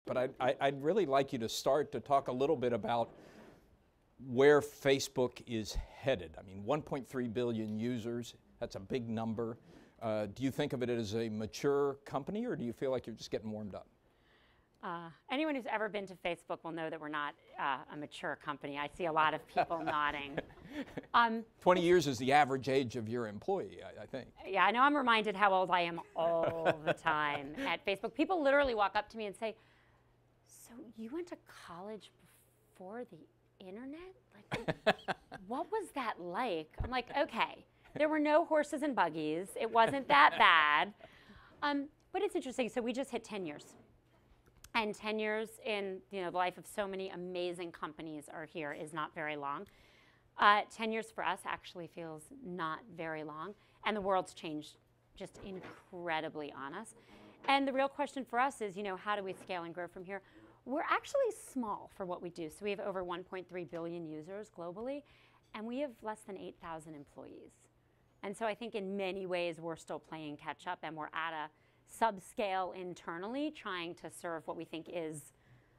But I'd really like you to start to talk a little bit about where Facebook is headed. I mean, 1.3 billion users, that's a big number. Do you think of it as a mature company, or do you feel like you're just getting warmed up? Anyone who's ever been to Facebook will know that we're not a mature company. I see a lot of people nodding. 20 years is the average age of your employee, I think. Yeah, I know I'm reminded how old I am all the time at Facebook. People literally walk up to me and say, so you went to college before the internet? Like, what was that like? I'm like, okay, there were no horses and buggies. It wasn't that bad. But it's interesting. So we just hit 10 years. And 10 years in the life of so many amazing companies are here is not very long. 10 years for us actually feels not very long. And the world's changed just incredibly on us. And the real question for us is, how do we scale and grow from here? We're actually small for what we do. So we have over 1.3 billion users globally, and we have less than 8,000 employees. And so I think in many ways we're still playing catch up, and we're at a subscale internally trying to serve what we think is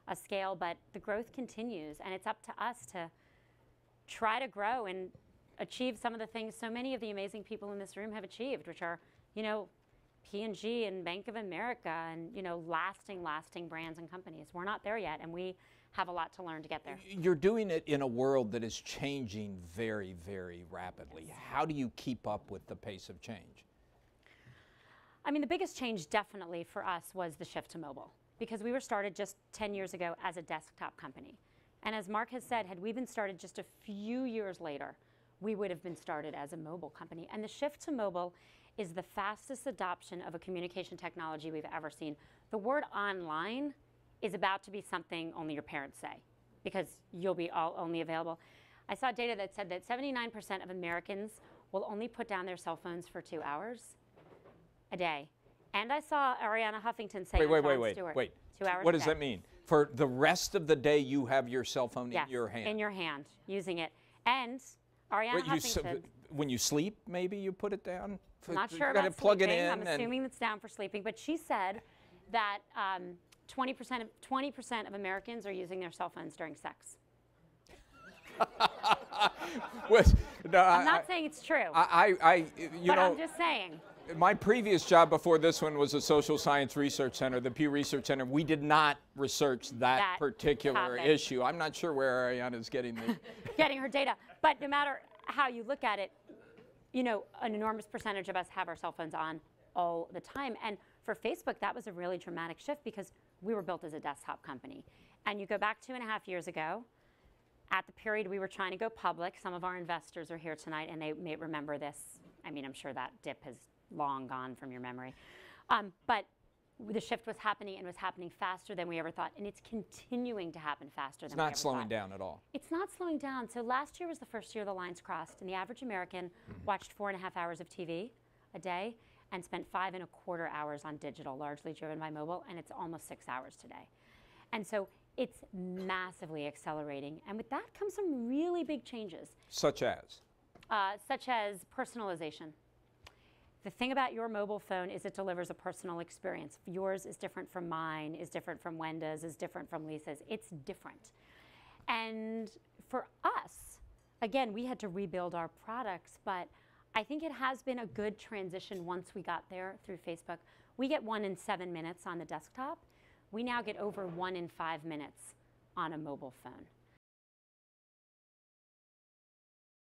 a scale, but the growth continues, and it's up to us to try to grow and achieve some of the things so many of the amazing people in this room have achieved, which are, P&G and Bank of America and, lasting brands and companies. We're not there yet, and we have a lot to learn to get there. You're doing it in a world that is changing very, very rapidly. Yes. How do you keep up with the pace of change? I mean, the biggest change definitely for us was the shift to mobile, because we were started just 10 years ago as a desktop company. And as Mark has said, had we been started just a few years later, we would have been started as a mobile company. And the shift to mobile is the fastest adoption of a communication technology we've ever seen. The word online is about to be something only your parents say, because you'll be all only available. I saw data that said that 79% of Americans will only put down their cell phones for 2 hours a day. And I saw Arianna Huffington say, wait, 2 hours what does that mean? For the rest of the day, you have your cell phone in your hand? In your hand, using it. And Arianna Huffington. When you sleep, maybe you put it down? I'm not sure about plug sleeping. It in I'm assuming it's down for sleeping. But she said that 20% of Americans are using their cell phones during sex. No, I'm not saying it's true. But I'm just saying. My previous job before this one was a social science research center, the Pew Research Center. We did not research that particular issue. I'm not sure where Arianna's getting getting her data. But no matter how you look at it, an enormous percentage of us have our cell phones on all the time. And for Facebook, that was a really dramatic shift because we were built as a desktop company. And you go back 2.5 years ago, at the period we were trying to go public. Some of our investors are here tonight, and they may remember this. I mean, I'm sure that dip has long gone from your memory. But the shift was happening, and was happening faster than we ever thought, and it's continuing to happen faster than we ever thought. It's not slowing down at all. It's not slowing down. So last year was the first year the lines crossed, and the average American watched 4.5 hours of TV a day and spent 5.25 hours on digital, largely driven by mobile, and it's almost 6 hours today. And so it's massively accelerating, and with that comes some really big changes. Such as? Such as personalization. The thing about your mobile phone is it delivers a personal experience. Yours is different from mine, is different from Wenda's, is different from Lisa's. It's different. And for us, again, we had to rebuild our products, but I think it has been a good transition once we got there through Facebook. We get 1 in 7 minutes on the desktop. We now get over 1 in 5 minutes on a mobile phone.